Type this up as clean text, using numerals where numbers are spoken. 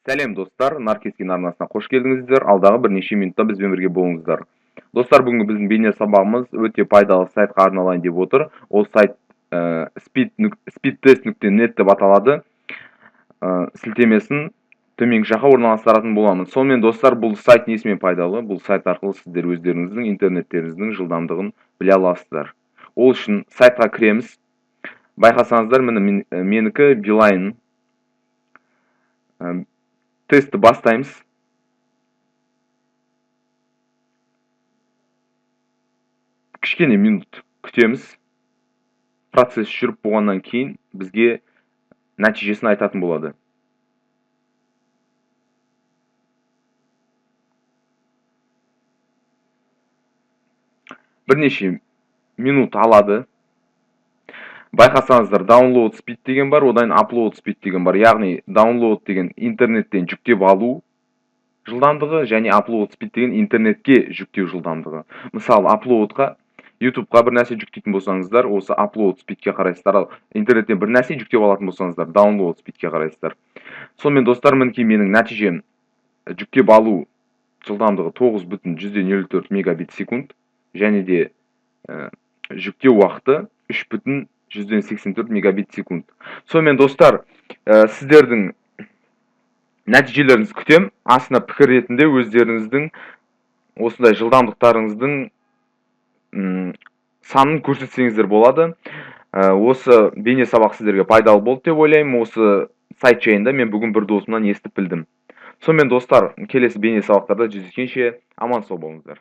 Сәлем достар, Наркескен арнасына қош келдіңіздер. Алдағы бірнеше минутта бізбен бірге болыңыздар. Достар, бүгінгі біздің бейне сабағымыз өте пайдалы сайтқа арналайын деп отыр. Ол сайт speedtest.net деп аталады. Сілтемесін төменгі жаққа орналастыратын боламын. Сонымен достар, бұл сайт несімен пайдалы? Бұл сайт арқылы сіздер өздеріңіздің интернеттеріңіздің жылдамдығын біле аласыздар. Ол үшін сайтқа кіреміз. Байқасаңыздар, менікі Билайн. Тестті бастаймыз. Кішкене минут күтеміз. Процесс жүріп болғаннан кейін бізге нәтижесін айтатын болады. Бірнеше минут алады. Байқасаңыздар, download speed деген бар, одан upload speed деген бар. Яғни download деген интернеттен жүктеп алу жылдамдығы, және upload speed деген интернетке жүктеу жылдамдығы. Мысалы, uploadқа YouTube'қа бір нәрсе жүктейтін болсаңыздар, осы upload speedке қарайсыздар. Ал интернеттен бір нәрсе жүктеп алатын болсаңыздар, download speedке қарайсыздар. Сонымен достар, мінекей менің нәтижем жүктеп алу жылдамдығы 9,04 мегабит секунд, және де жүктеу уақыты 3,84 мегабит секунд. Сонымен достар, сіздердің нәтижелеріңізді күтем. Астына пікір ретінде өздеріңіздің осындай жылдамдықтарыңыздың санын көрсетсеңіздер болады. Осы бейне сабақ сіздерге пайдалы болды деп ойлаймын. Осы сайт жайында мен бүгін бір досымнан естіп білдім. Сонымен достар, келесі бейне сабақтарда жүздескенше аман сау болыңыздар.